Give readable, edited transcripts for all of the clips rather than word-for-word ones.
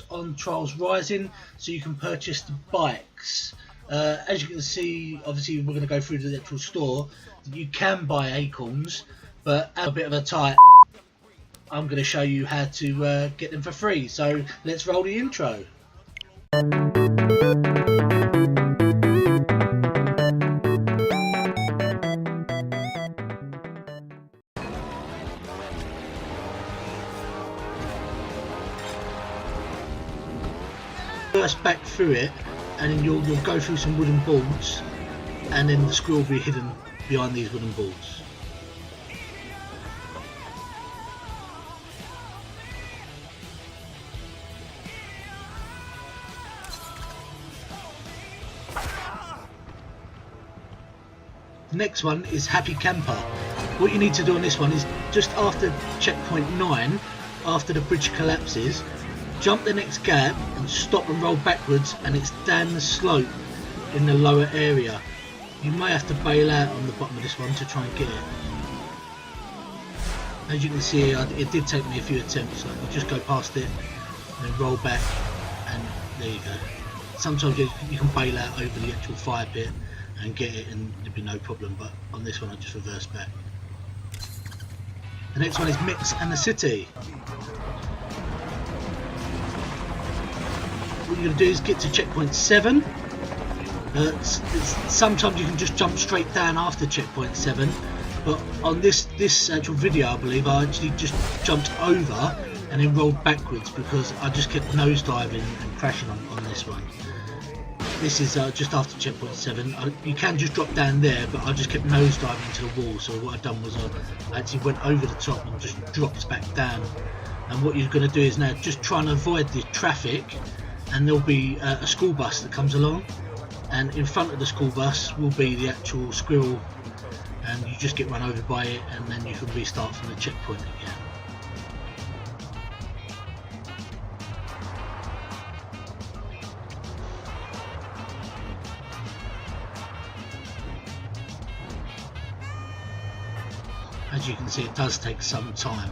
on Trials Rising, so you can purchase the bikes. As you can see, obviously we're going to go through the actual store. You can buy acorns, but at a bit of a tight, I'm going to show you how to get them for free. So let's roll the intro. First back through it, and then you'll go through some wooden boards, and then the squirrel will be hidden behind these wooden boards. The next one is Happy Camper. What you need to do on this one is just after checkpoint 9, after the bridge collapses, jump the next gap and stop and roll backwards, and it's down the slope in the lower area. You may have to bail out on the bottom of this one to try and get it. As you can see, it did take me a few attempts. So I'll just go past it and then roll back, and there you go. Sometimes you can bail out over the actual fire pit and get it, and there'll be no problem, but on this one I just reverse back. The next one is Mix and the City. What you're going to do is get to checkpoint 7. Sometimes you can just jump straight down after checkpoint 7, but on this actual video I believe I actually just jumped over and then rolled backwards because I just kept nosediving and crashing on this one. This is just after checkpoint 7. You can just drop down there, but I just kept nosediving into the wall, so what I've done was I actually went over the top and just dropped back down. And what you're going to do is now just try and avoid the traffic, and there'll be a school bus that comes along, and in front of the school bus will be the actual squirrel, and you just get run over by it, and then you can restart from the checkpoint again. As you can see, it does take some time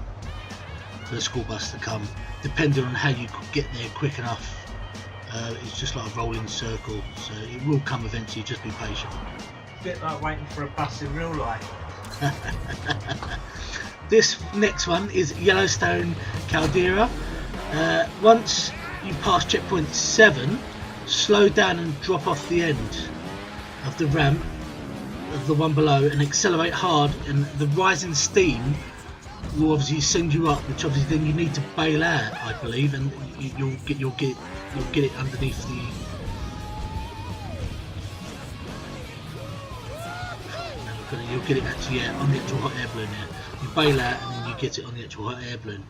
for the school bus to come, depending on how you could get there quick enough. It's just like a rolling circle, so it will come eventually, just be patient. A bit like waiting for a bus in real life. This next one is Yellowstone Caldera. Once you pass checkpoint 7, slow down and drop off the end of the ramp, of the one below, and accelerate hard, and the rising steam will obviously send you up, which obviously then you need to bail out, I believe, and you'll get it underneath the. You'll get it actually on the actual hot air balloon here. You bail out and then you get it on the actual hot air balloon.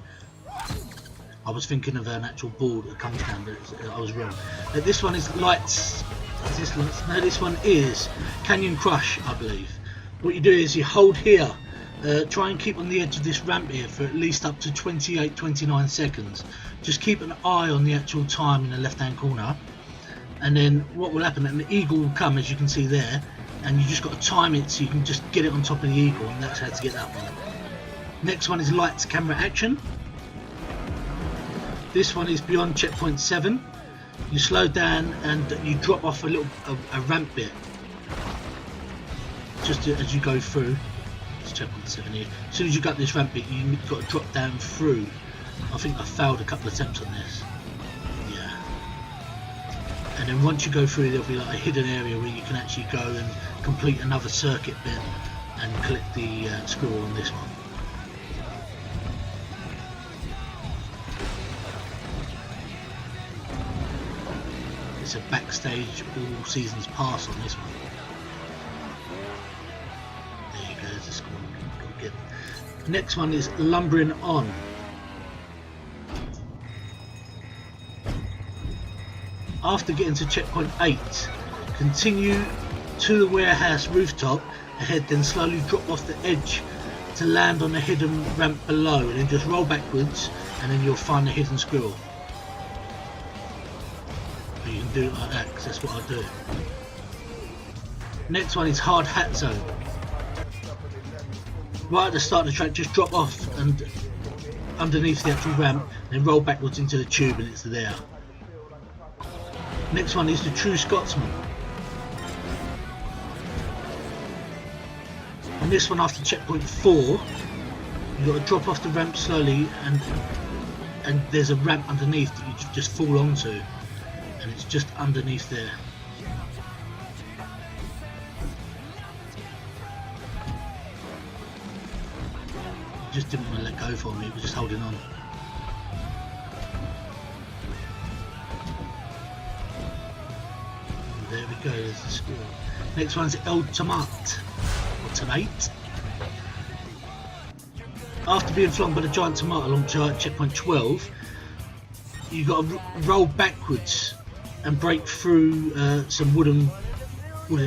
I was thinking of an actual board that comes down, but I was wrong. This one is lights. Is this lights? No, this one is Canyon Crush, I believe. What you do is you hold here. Try and keep on the edge of this ramp here for at least up to 28-29 seconds. Just keep an eye on the actual time in the left hand corner, and then what will happen, and the eagle will come, as you can see there, and you just got to time it so you can just get it on top of the eagle, and that's how to get that one. Next one is Lights Camera Action. This one is beyond checkpoint 7. You slow down and you drop off a ramp bit just as you go through. Checkpoint 7 here. As soon as you got this ramp bit, you've got to drop down through. I think I failed a couple of attempts on this. Yeah. And then once you go through, there'll be like a hidden area where you can actually go and complete another circuit bit and collect the squirrel on this one. It's a backstage All Seasons Pass on this one. Next one is Lumbering On. After getting to checkpoint 8, continue to the warehouse rooftop ahead, then slowly drop off the edge to land on the hidden ramp below, and then just roll backwards, and then you'll find the hidden squirrel. But you can do it like that, because that's what I do. Next one is Hard Hat Zone. Right at the start of the track, just drop off and underneath the actual ramp, and then roll backwards into the tube, and it's there. Next one is the true Scotsman. On this one, after checkpoint 4, you've got to drop off the ramp slowly, and there's a ramp underneath that you just fall onto, and it's just underneath there. Just didn't want to let go for me, it was just holding on. And there we go, there's the squirrel. Next one's El Tomate, or Tomate. After being flung by the giant tomato launcher at checkpoint 12, you've got to roll backwards and break through some wooden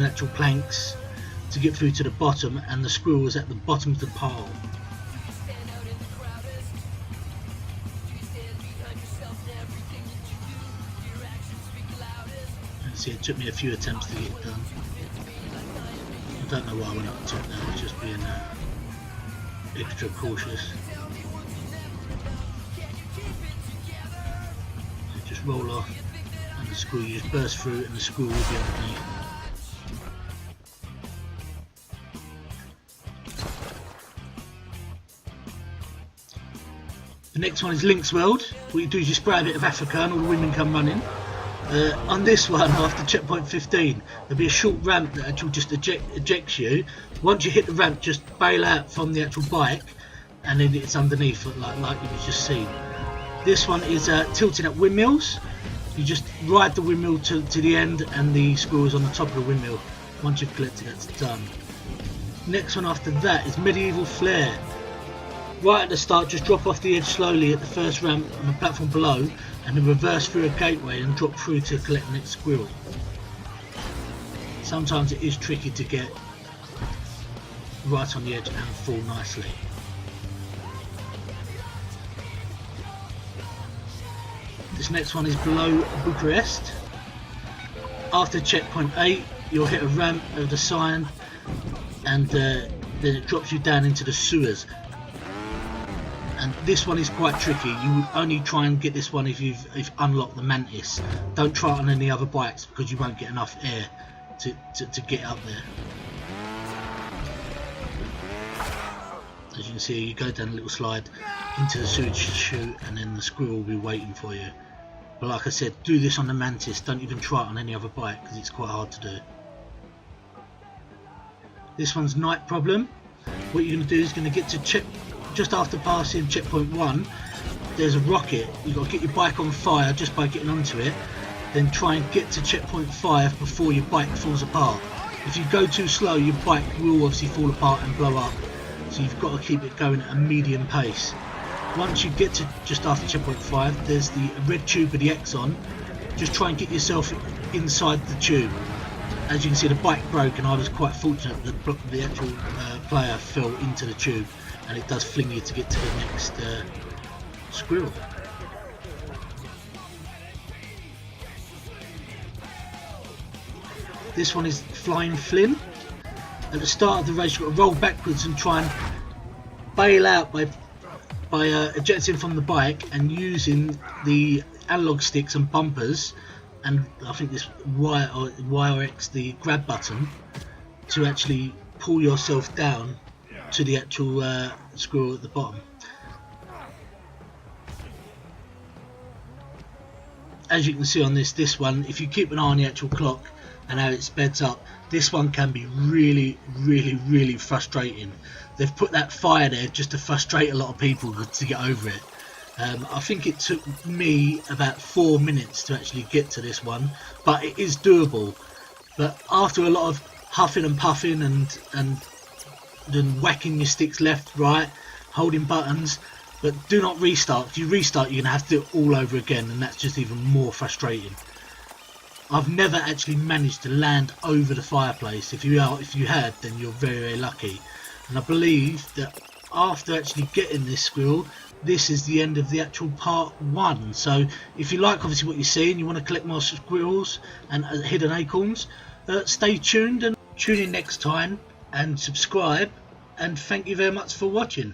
actual planks to get through to the bottom, and the squirrel is at the bottom of the pile. See, it took me a few attempts to get it done. I don't know why I went up the top there, I was just being extra cautious. So just roll off, and the screw, you just burst through, and the screw will be underneath. The next one is Link's World. What you do is you spray a bit of Africa and all the women come running. On this one, after checkpoint 15, there'll be a short ramp that actually just ejects you. Once you hit the ramp, just bail out from the actual bike, and then it's underneath, like you've just seen. This one is tilting at windmills. You just ride the windmill to the end, and the squirrel is on the top of the windmill. Once you've collected it, it's done. Next one after that is Medieval Flair. Right at the start, just drop off the edge slowly at the first ramp on the platform below, and then reverse through a gateway and drop through to collect the next squirrel. Sometimes it is tricky to get right on the edge and fall nicely. This next one is below Bucharest. After checkpoint 8, you'll hit a ramp of the sign, and then it drops you down into the sewers. And this one is quite tricky. You only try and get this one if you've unlocked the Mantis. Don't try it on any other bikes because you won't get enough air to get up there. As you can see, you go down a little slide into the sewage chute, and then the squirrel will be waiting for you. But like I said, do this on the Mantis. Don't even try it on any other bike because it's quite hard to do. This one's Night Problem. What you're going to do is going to get to just after passing checkpoint 1, there's a rocket. You've got to get your bike on fire just by getting onto it, then try and get to checkpoint 5 before your bike falls apart. If you go too slow, your bike will obviously fall apart and blow up, so you've got to keep it going at a medium pace. Once you get to just after checkpoint 5, there's the red tube with the X on. Just try and get yourself inside the tube. As you can see, the bike broke, and I was quite fortunate that the actual player fell into the tube, and it does fling you to get to the next squirrel. This one is Flying Flynn. At the start of the race, you've got to roll backwards and try and bail out by ejecting from the bike and using the analog sticks and bumpers, and I think this Y or X, the grab button, to actually pull yourself down to the actual squirrel at the bottom. As you can see on this one, if you keep an eye on the actual clock and how it speds up, this one can be really frustrating. They've put that fire there just to frustrate a lot of people to get over it. I think it took me about 4 minutes to actually get to this one, but it is doable. But after a lot of huffing and puffing and then whacking your sticks left, right, holding buttons, but do not restart. If you restart, you're going to have to do it all over again, and that's just even more frustrating. I've never actually managed to land over the fireplace. If you had, then you're very lucky. And I believe that after actually getting this squirrel, this is the end of the actual part 1. So if you like obviously what you see and you want to collect more squirrels and hidden acorns, stay tuned and tune in next time and subscribe, and thank you very much for watching.